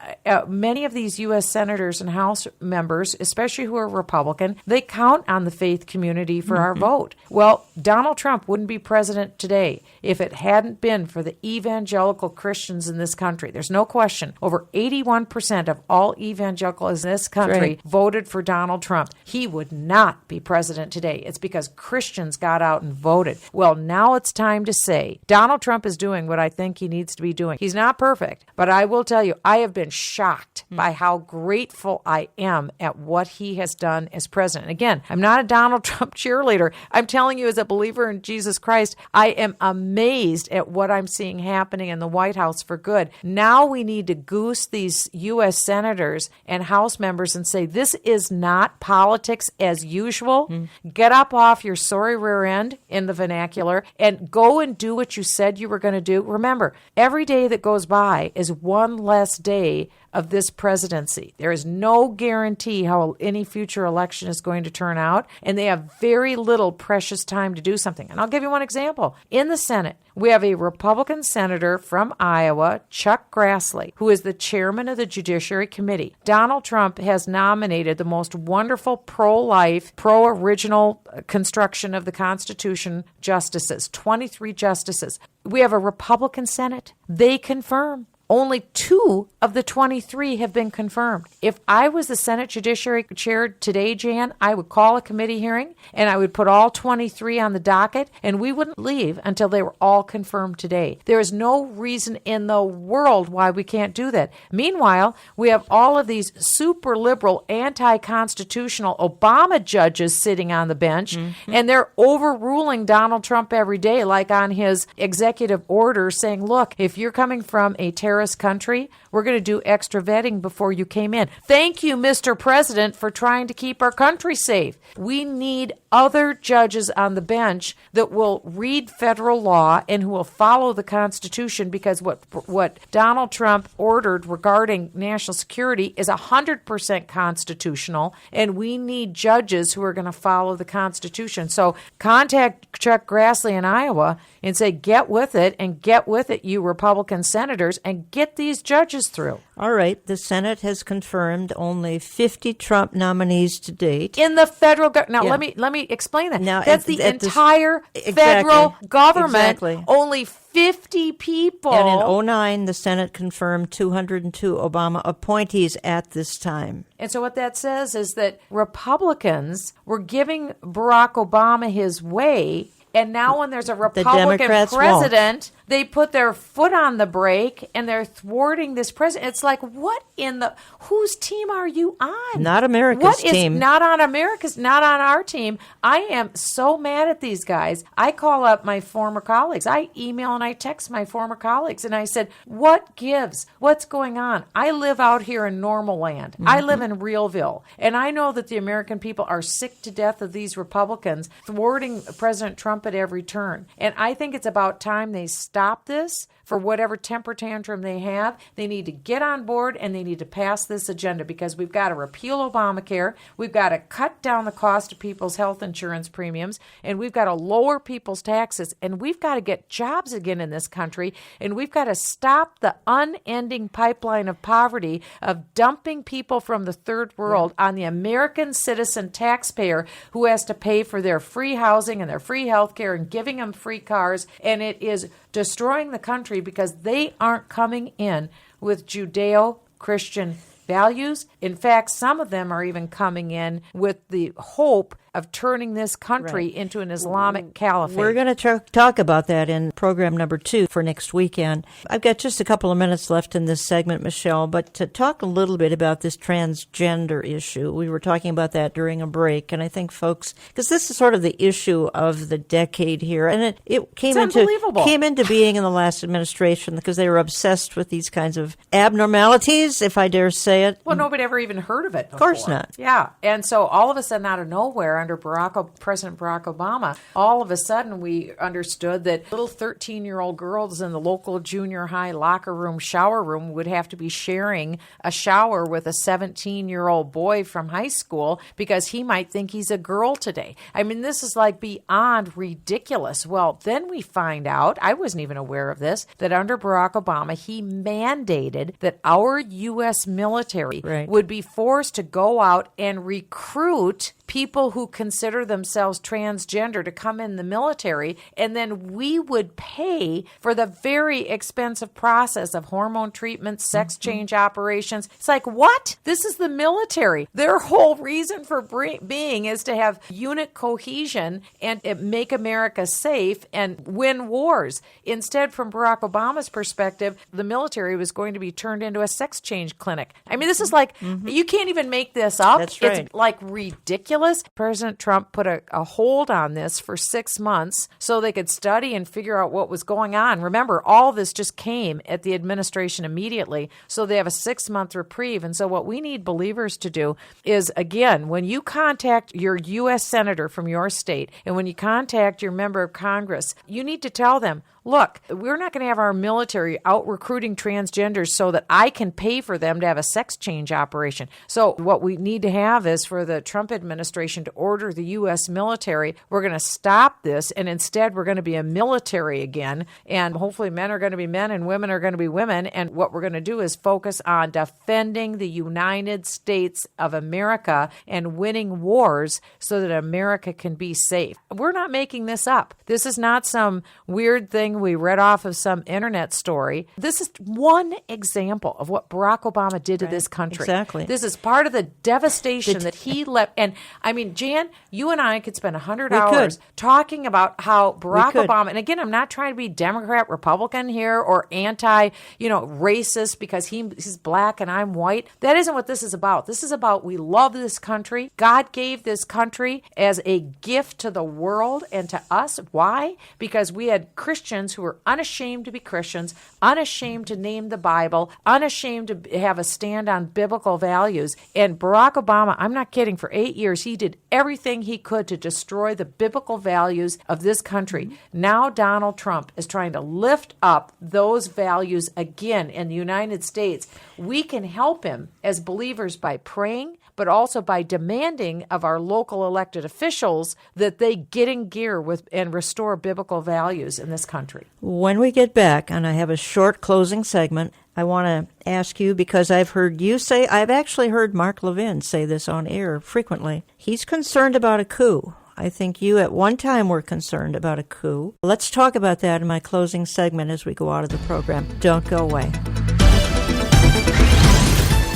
many of these U.S. senators and House members, especially who are Republican, they count on the faith community for our vote. Well, Donald Trump wouldn't be president today if it hadn't been for the evangelical Christians in this country. There's no question. Over 81% of all evangelicals in this country voted for Donald Trump. He would not be president today. It's because Christians got out and voted. Well, now it's time to say Donald Trump is doing what I think he needs to be doing. He's not perfect, but I will tell you, I have been shocked by how grateful I am at what he has done as president. Again, I'm not a Donald Trump cheerleader. I'm telling you, as a believer in Jesus Christ, I am amazed at what I'm seeing happening in the White House for good. Now we need to goose these U.S. senators and and House members and say, this is not politics as usual. Get up off your sorry rear end in the vernacular and go and do what you said you were going to do. Remember, every day that goes by is one less day of this presidency. There is no guarantee how any future election is going to turn out, and they have very little precious time to do something. And I'll give you one example. In the Senate, we have a Republican senator from Iowa, Chuck Grassley, who is the chairman of the Judiciary Committee. Donald Trump has nominated the most wonderful pro-life, pro-original construction of the Constitution justices, 23 justices. We have a Republican Senate. They confirm. Only 2 of the 23 have been confirmed. If I was the Senate Judiciary Chair today, Jan, I would call a committee hearing and I would put all 23 on the docket and we wouldn't leave until they were all confirmed today. There is no reason in the world why we can't do that. Meanwhile, we have all of these super liberal, anti-constitutional Obama judges sitting on the bench and they're overruling Donald Trump every day, like on his executive order saying, look, if you're coming from a terrorist country, we're going to do extra vetting before you came in. Thank you, Mr. President, for trying to keep our country safe. We need other judges on the bench that will read federal law and who will follow the Constitution, because what Donald Trump ordered regarding national security is 100% constitutional, and we need judges who are going to follow the Constitution. So contact Chuck Grassley in Iowa and say, get with it, and get with it, you Republican senators, and get these judges through. All right. The Senate has confirmed only 50 Trump nominees to date. In the federal government. Now, Yeah. let me explain that. Now, that's the entire federal government. Exactly. Only 50 people. And in 2009, the Senate confirmed 202 Obama appointees at this time. And so what that says is that Republicans were giving Barack Obama his way, and now when there's a Republican Democrats president, they put their foot on the brake and they're thwarting this president. It's like, what in the, whose team are you on? Not America's What team. is not on America's, not on our team. I am so mad at these guys. I call up my former colleagues. I email and I text my former colleagues and I said, what gives? What's going on? I live out here in normal land. I live in Realville. And I know that the American people are sick to death of these Republicans thwarting President Trump at every turn. And I think it's about time they stop this. For whatever temper tantrum they have, they need to get on board and they need to pass this agenda, because we've got to repeal Obamacare, we've got to cut down the cost of people's health insurance premiums, and we've got to lower people's taxes, and we've got to get jobs again in this country, and we've got to stop the unending pipeline of poverty of dumping people from the third world on the American citizen taxpayer who has to pay for their free housing and their free health care and giving them free cars, and it is destroying the country because they aren't coming in with Judeo-Christian values. In fact, some of them are even coming in with the hope of turning this country into an Islamic caliphate. We're going to talk about that in program number 2 for next weekend. I've got just a couple of minutes left in this segment, Michele, but to talk a little bit about this transgender issue. We were talking about that during a break, and I think folks, because this is sort of the issue of the decade here, and it came into being in the last administration because they were obsessed with these kinds of abnormalities, if I dare say it. Well, nobody ever even heard of it before. Of course not. Yeah, and so all of a sudden, out of nowhere, under President Barack Obama, all of a sudden we understood that little 13-year-old girls in the local junior high locker room, shower room would have to be sharing a shower with a 17-year-old boy from high school because he might think he's a girl today. I mean, this is like beyond ridiculous. Well, then we find out, I wasn't even aware of this, that under Barack Obama, he mandated that our U.S. military would be forced to go out and recruit people who consider themselves transgender to come in the military, and then we would pay for the very expensive process of hormone treatment, sex change operations. It's like, what? This is the military. Their whole reason for being is to have unit cohesion and make America safe and win wars. Instead, from Barack Obama's perspective, the military was going to be turned into a sex change clinic. I mean, this is like, you can't even make this up. That's right. It's like ridiculous. ridiculous? President Trump put a hold on this for 6 months so they could study and figure out what was going on. Remember, all this just came at the administration immediately, so they have a 6-month reprieve. And so what we need believers to do is, again, when you contact your U.S. senator from your state and when you contact your member of Congress, you need to tell them, look, we're not going to have our military out recruiting transgenders so that I can pay for them to have a sex change operation. So what we need to have is for the Trump administration to order the U.S. military. We're going to stop this, and instead we're going to be a military again, and hopefully men are going to be men and women are going to be women, and what we're going to do is focus on defending the United States of America and winning wars so that America can be safe. We're not making this up. This is not some weird thing we read off of some internet story. This is one example of what Barack Obama did to this country. Exactly. This is part of the devastation that he left. And I mean, Jan, you and I could spend 100 hours talking about how Barack Obama, and again, I'm not trying to be Democrat, Republican here or racist because he's black and I'm white. That isn't what this is about. This is about we love this country. God gave this country as a gift to the world and to us. Why? Because we had Christians who were unashamed to be Christians, unashamed to name the Bible, unashamed to have a stand on biblical values. And Barack Obama, I'm not kidding, for 8 years, he did everything he could to destroy the biblical values of this country. Mm-hmm. Now Donald Trump is trying to lift up those values again in the United States. We can help him as believers by praying, but also by demanding of our local elected officials that they get in gear with and restore biblical values in this country. When we get back, and I have a short closing segment, I want to ask you, because I've actually heard Mark Levin say this on air frequently. He's concerned about a coup. I think you at one time were concerned about a coup. Let's talk about that in my closing segment as we go out of the program. Don't go away.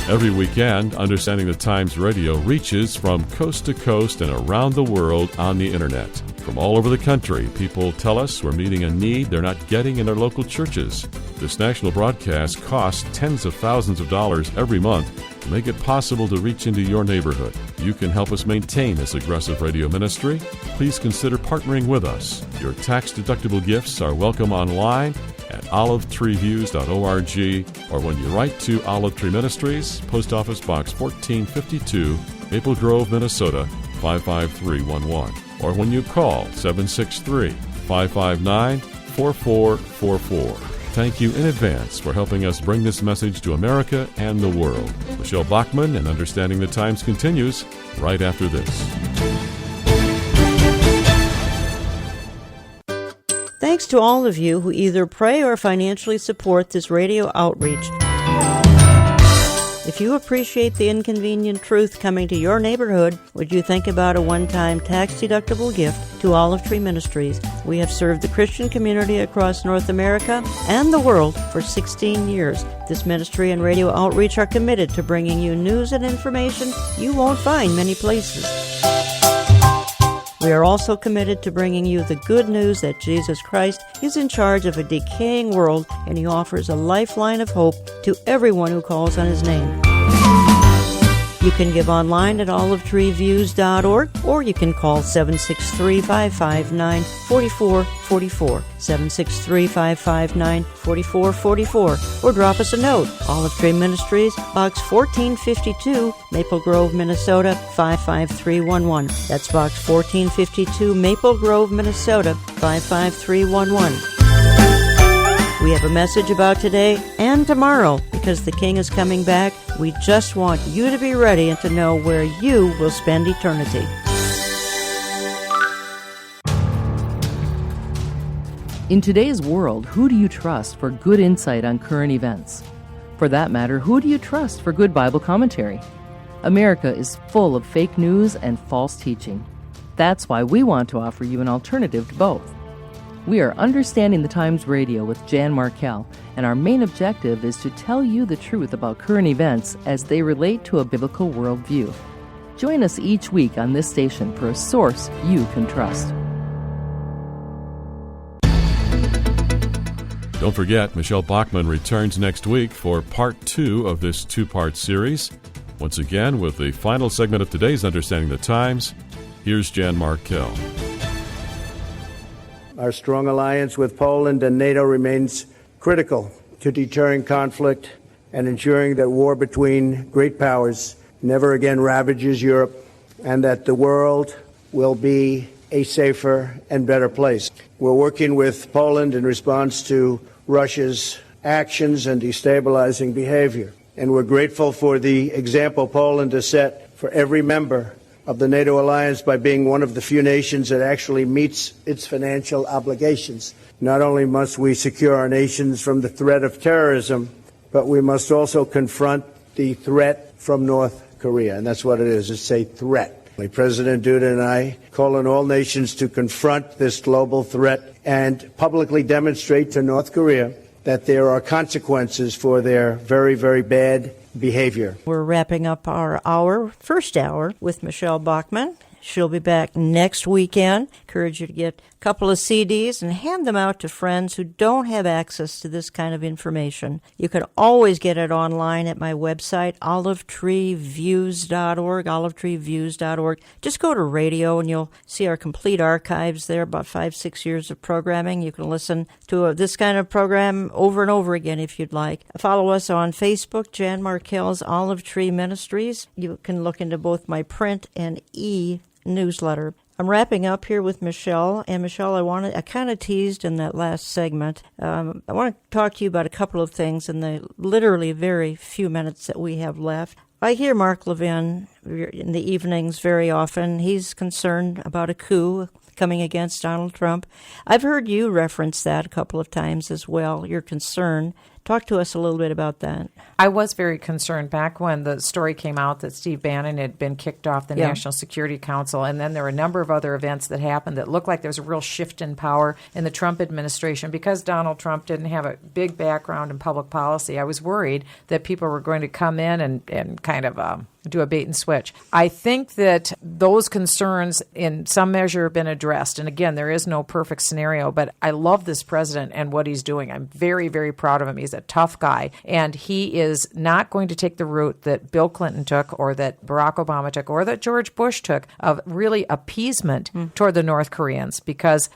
Every weekend, Understanding the Times Radio reaches from coast to coast and around the world on the Internet. From all over the country, people tell us we're meeting a need they're not getting in their local churches. This national broadcast costs tens of thousands of dollars every month to make it possible to reach into your neighborhood. You can help us maintain this aggressive radio ministry. Please consider partnering with us. Your tax-deductible gifts are welcome online at olivetreeviews.org, or when you write to Olive Tree Ministries, Post Office Box 1452, Maple Grove, Minnesota 55311, or when you call 763-559-4444. Thank you in advance for helping us bring this message to America and the world. Michele Bachmann and Understanding the Times continues right after this. Thanks to all of you who either pray or financially support this radio outreach. If you appreciate the inconvenient truth coming to your neighborhood, would you think about a one-time tax-deductible gift to Olive Tree Ministries? We have served the Christian community across North America and the world for 16 years. This ministry and radio outreach are committed to bringing you news and information you won't find many places. We are also committed to bringing you the good news that Jesus Christ is in charge of a decaying world, and He offers a lifeline of hope to everyone who calls on His name. You can give online at olivetreeviews.org, or you can call 763-559-4444, 763-559-4444, or drop us a note. Olive Tree Ministries, Box 1452, Maple Grove, Minnesota 55311. That's Box 1452, Maple Grove, Minnesota 55311. We have a message about today and tomorrow. Because the King is coming back, we just want you to be ready and to know where you will spend eternity. In today's world, who do you trust for good insight on current events? For that matter, who do you trust for good Bible commentary? America is full of fake news and false teaching. That's why we want to offer you an alternative to both. We are Understanding the Times Radio with Jan Markell, and our main objective is to tell you the truth about current events as they relate to a biblical worldview. Join us each week on this station for a source you can trust. Don't forget, Michele Bachmann returns next week for part 2 of this 2-part series. Once again, with the final segment of today's Understanding the Times, here's Jan Markell. Our strong alliance with Poland and NATO remains critical to deterring conflict and ensuring that war between great powers never again ravages Europe and that the world will be a safer and better place. We're working with Poland in response to Russia's actions and destabilizing behavior. And we're grateful for the example Poland has set for every member of the NATO alliance by being one of the few nations that actually meets its financial obligations. Not only must we secure our nations from the threat of terrorism, but we must also confront the threat from North Korea. And that's what it is. It's a threat. President Duda and I call on all nations to confront this global threat and publicly demonstrate to North Korea that there are consequences for their very, very bad behavior. We're wrapping up our first hour with Michele Bachmann. She'll be back next weekend. Encourage you to get a couple of CDs and hand them out to friends who don't have access to this kind of information. You can always get it online at my website, olivetreeviews.org, olivetreeviews.org. Just go to radio and you'll see our complete archives there, about 5-6 years of programming. You can listen to this kind of program over and over again if you'd like. Follow us on Facebook, Jan Markell's Olive Tree Ministries. You can look into both my print and newsletter. I'm wrapping up here with Michele, and Michele, I kind of teased in that last segment. I want to talk to you about a couple of things in the literally very few minutes that we have left. I hear Mark Levin in the evenings very often. He's concerned about a coup coming against Donald Trump. I've heard you reference that a couple of times as well, your concern. Talk to us a little bit about that. I was very concerned back when the story came out that Steve Bannon had been kicked off the National Security Council, and then there were a number of other events that happened that looked like there was a real shift in power in the Trump administration. Because Donald Trump didn't have a big background in public policy, I was worried that people were going to come in and kind of do a bait and switch. I think that those concerns in some measure have been addressed. And again, there is no perfect scenario, but I love this president and what he's doing. I'm very, very proud of him. He's a tough guy, and he is not going to take the route that Bill Clinton took or that Barack Obama took or that George Bush took of really appeasement toward the North Koreans, because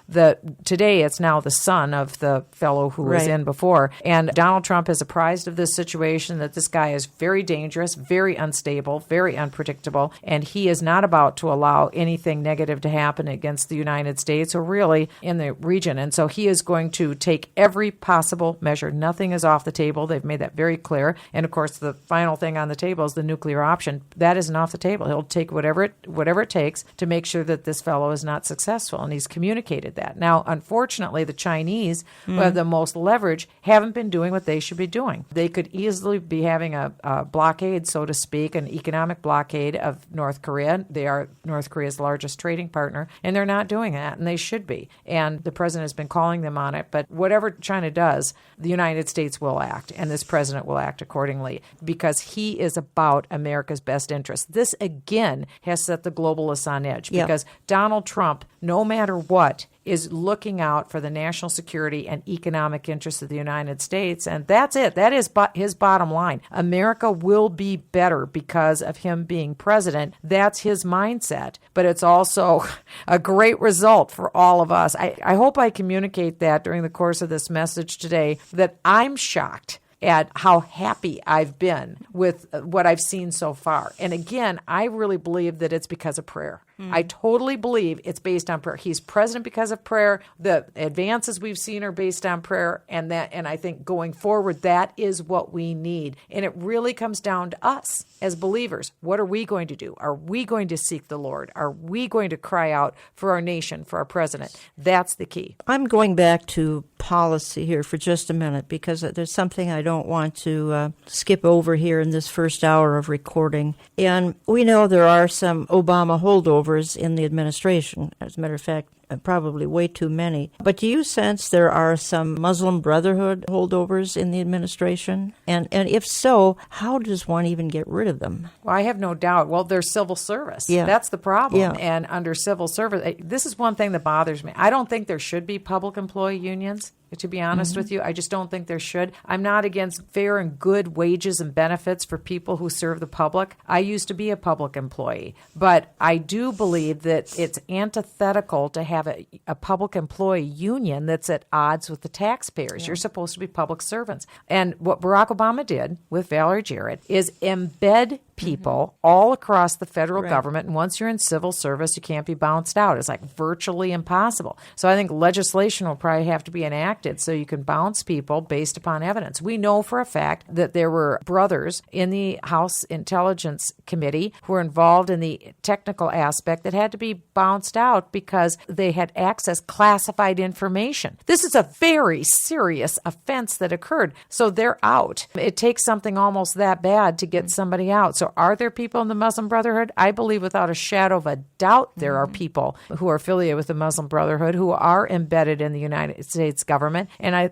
today it's now the son of the fellow who was in before. And Donald Trump is apprised of this situation, that this guy is very dangerous, very unstable, very unpredictable, and he is not about to allow anything negative to happen against the United States or really in the region. And so he is going to take every possible measure. Nothing is off the table. They've made that very clear. And of course, the final thing on the table is the nuclear option. That isn't off the table. He'll take whatever it takes to make sure that this fellow is not successful, and he's communicated that. Now, unfortunately, the Chinese, who have the most leverage, haven't been doing what they should be doing. They could easily be having a blockade, so to speak, an economic blockade of North Korea. They are North Korea's largest trading partner, and they're not doing that, and they should be. And the president has been calling them on it. But whatever China does, the United States will act, and this president will act accordingly, because he is about America's best interest. This, again, has set the globalists on edge, because Donald Trump, no matter what, is looking out for the national security and economic interests of the United States. And that's it. That is his bottom line. America will be better because of him being president. That's his mindset. But it's also a great result for all of us. I hope I communicate that during the course of this message today, that I'm shocked at how happy I've been with what I've seen so far. And again, I really believe that it's because of prayer. I totally believe it's based on prayer. He's president because of prayer. The advances we've seen are based on prayer, and I think going forward, that is what we need. And it really comes down to us as believers. What are we going to do? Are we going to seek the Lord? Are we going to cry out for our nation, for our president? That's the key. I'm going back to policy here for just a minute, because there's something I don't want to skip over here in this first hour of recording. And we know there are some Obama holdovers in the administration. As a matter of fact, probably way too many. But do you sense there are some Muslim Brotherhood holdovers in the administration? And if so, how does one even get rid of them? Well, I have no doubt. Well, there's civil service. Yeah. That's the problem. Yeah. And under civil service, this is one thing that bothers me. I don't think there should be public employee unions. to be honest with you. I just don't think there should. I'm not against fair and good wages and benefits for people who serve the public. I used to be a public employee, but I do believe that it's antithetical to have a public employee union that's at odds with the taxpayers. You're supposed to be public servants. And what Barack Obama did with Valerie Jarrett is embed people all across the federal government, and once you're in civil service, you can't be bounced out. It's like virtually impossible. So I think legislation will probably have to be enacted so you can bounce people based upon evidence. We know for a fact that there were brothers in the House Intelligence Committee who were involved in the technical aspect that had to be bounced out because they had accessed classified information. This is a very serious offense that occurred, so they're out. It takes something almost that bad to get somebody out. So are there people in the Muslim Brotherhood? I believe without a shadow of a doubt there are people who are affiliated with the Muslim Brotherhood who are embedded in the United States government. And I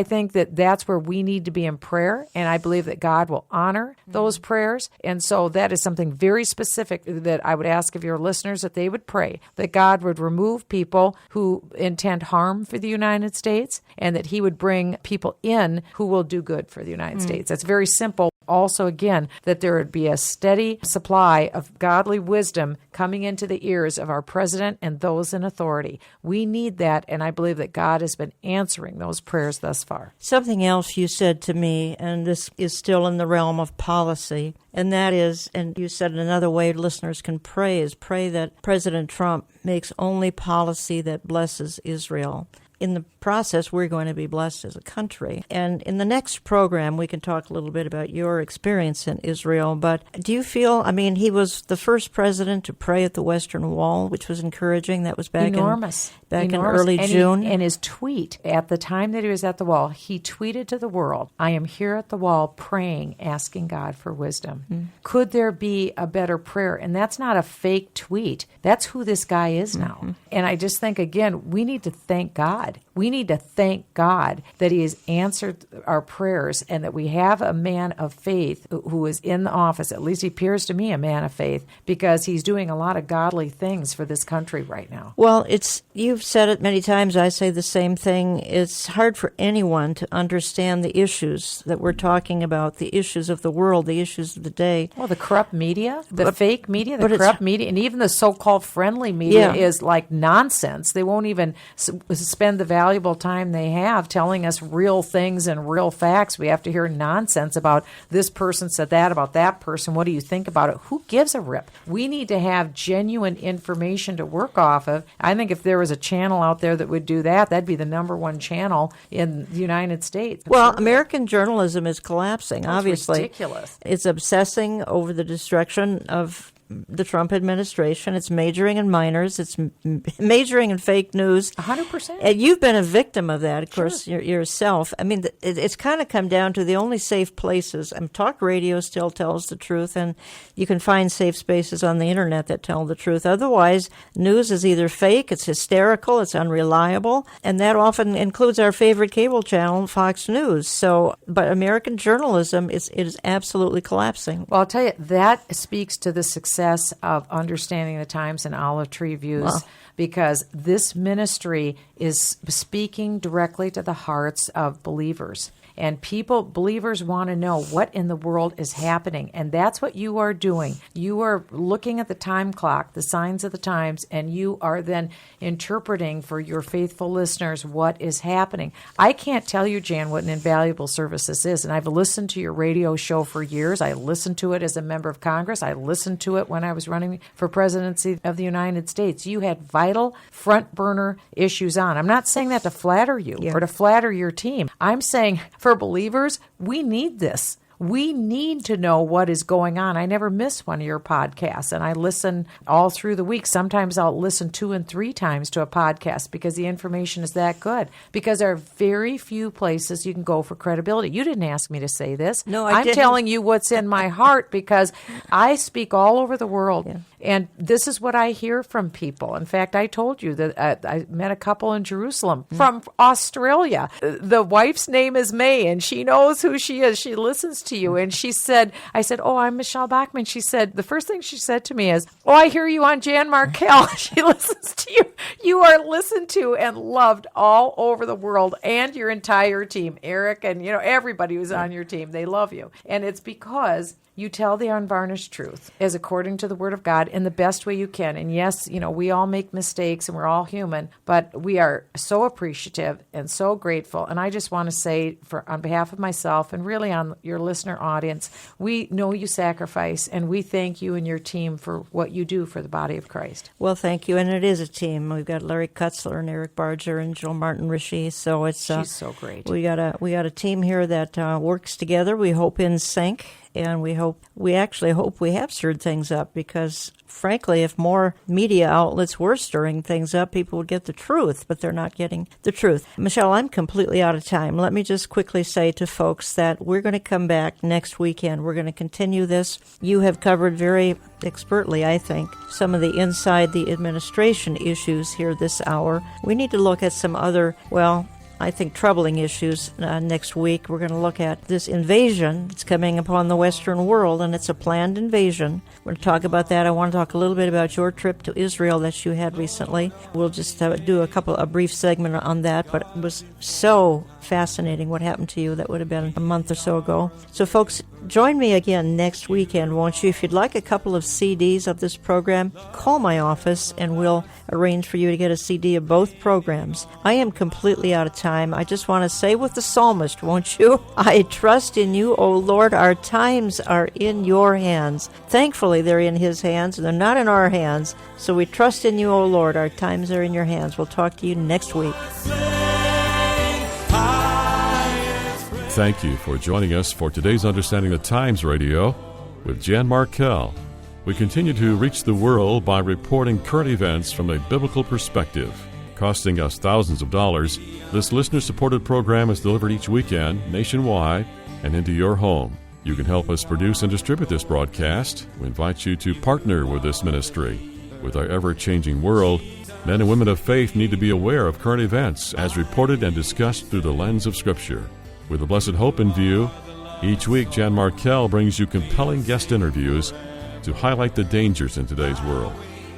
think that that's where we need to be in prayer, and I believe that God will honor those prayers. And so that is something very specific that I would ask of your listeners, that they would pray that God would remove people who intend harm for the United States, and that he would bring people in who will do good for the United States. That's very simple. Also, again, that there would be a steady supply of godly wisdom coming into the ears of our president and those in authority. We need that, and I believe that God has been answering those prayers thus far. Something else you said to me, and this is still in the realm of policy, and that is, and you said another way listeners can pray, is pray that President Trump makes only policy that blesses Israel. In the process, we're going to be blessed as a country. And in the next program, we can talk a little bit about your experience in Israel. But do you feel, he was the first president to pray at the Western Wall, which was encouraging. That was back in early June. And his tweet, at the time that he was at the wall, he tweeted to the world, "I am here at the wall praying, asking God for wisdom." Could there be a better prayer? And that's not a fake tweet. That's who this guy is now. And I just think, again, we need to thank God. We need to thank God that he has answered our prayers, and that we have a man of faith who is in the office. At least he appears to me a man of faith, because he's doing a lot of godly things for this country right now. Well, you've said it many times. I say the same thing. It's hard for anyone to understand the issues that we're talking about, the issues of the world, the issues of the day. Well, the corrupt media, the fake media, the corrupt media, and even the so-called friendly media is like nonsense. They won't even spend the valuable time they have telling us real things and real facts. We have to hear nonsense about this person said that about that person. What do you think about it? Who gives a rip? We need to have genuine information to work off of. I think if there was a channel out there that would do that, that'd be the number one channel in the United States. Well, American journalism is collapsing, That's obviously. ridiculous. It's obsessing over the destruction of the Trump administration. It's majoring in minors. It's majoring in fake news. 100%. And you've been a victim of that, of course, yourself. It's kind of come down to the only safe places. Talk radio still tells the truth, and you can find safe spaces on the internet that tell the truth. Otherwise, news is either fake, it's hysterical, it's unreliable, and that often includes our favorite cable channel, Fox News. But American journalism it is absolutely collapsing. Well, I'll tell you, that speaks to the success of Understanding the Times and Olive Tree Views, because this ministry is speaking directly to the hearts of believers. And believers want to know what in the world is happening. And that's what you are doing. You are looking at the time clock, the signs of the times, and you are then interpreting for your faithful listeners what is happening. I can't tell you, Jan, what an invaluable service this is. And I've listened to your radio show for years. I listened to it as a member of Congress. I listened to it when I was running for presidency of the United States. You had vital front burner issues on. I'm not saying that to flatter you or to flatter your team. I'm saying for believers, we need this. We need to know what is going on. I never miss one of your podcasts, and I listen all through the week. Sometimes I'll listen 2 and 3 times to a podcast because the information is that good. Because there are very few places you can go for credibility. You didn't ask me to say this. No, I'm didn't. telling you what's in my heart, because I speak all over the world. Yeah. And this is what I hear from people. In fact, I told you that I met a couple in Jerusalem from Australia. The wife's name is May, and she knows who she is. She listens to you. And she said, I said, oh, I'm Michele Bachmann. She said, the first thing she said to me is, oh, I hear you on Jan Markell. She listens to you. You are listened to and loved all over the world, and your entire team, Eric and, everybody who's on your team. They love you. And it's because you tell the unvarnished truth as according to the Word of God in the best way you can. And yes, we all make mistakes and we're all human, but we are so appreciative and so grateful. And I just want to say, on behalf of myself and really on your listener audience, we know you sacrifice, and we thank you and your team for what you do for the body of Christ. Well, thank you. And it is a team. We've got Larry Kutzler and Eric Barger and Jill Martin-Rishi. So it's she's so great. We got a team here that works together. We hope in sync. And we actually hope we have stirred things up, because, frankly, if more media outlets were stirring things up, people would get the truth, but they're not getting the truth. Michele, I'm completely out of time. Let me just quickly say to folks that we're going to come back next weekend. We're going to continue this. You have covered very expertly, I think, some of the inside the administration issues here this hour. We need to look at some other, I think, troubling issues next week. We're going to look at this invasion that's coming upon the Western world, and it's a planned invasion. We're going to talk about that. I want to talk a little bit about your trip to Israel that you had recently. We'll just do a brief segment on that, but it was so fascinating what happened to you. That would have been a month or so ago. So, folks, join me again next weekend, won't you? If you'd like a couple of CDs of this program, call my office and we'll arrange for you to get a CD of both programs. I am completely out of time. I just want to say with the psalmist, won't you? I trust in you, O Lord. Our times are in your hands. Thankfully, they're in his hands. They're not in our hands. So we trust in you, O Lord. Our times are in your hands. We'll talk to you next week. Thank you for joining us for today's Understanding the Times Radio with Jan Markell. We continue to reach the world by reporting current events from a biblical perspective. Costing us thousands of dollars, this listener-supported program is delivered each weekend nationwide and into your home. You can help us produce and distribute this broadcast. We invite you to partner with this ministry. With our ever-changing world, men and women of faith need to be aware of current events as reported and discussed through the lens of Scripture. With the blessed hope in view, each week Jan Markell brings you compelling guest interviews to highlight the dangers in today's world.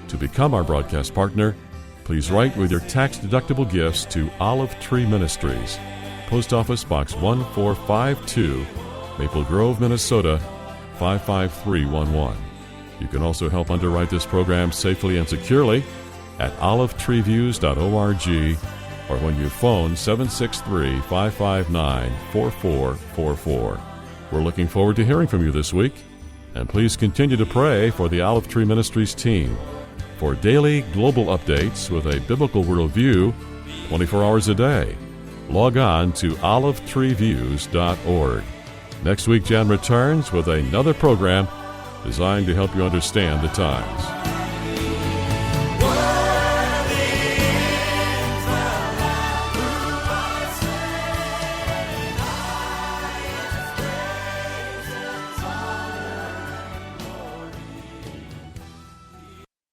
To become our broadcast partner, please write with your tax-deductible gifts to Olive Tree Ministries, Post Office Box 1452, Maple Grove, Minnesota 55311. You can also help underwrite this program safely and securely at olivetreeviews.org or when you phone 763-559-4444. We're looking forward to hearing from you this week, and please continue to pray for the Olive Tree Ministries team. For daily global updates with a biblical worldview 24 hours a day, log on to olivetreeviews.org. Next week, Jan returns with another program designed to help you understand the times.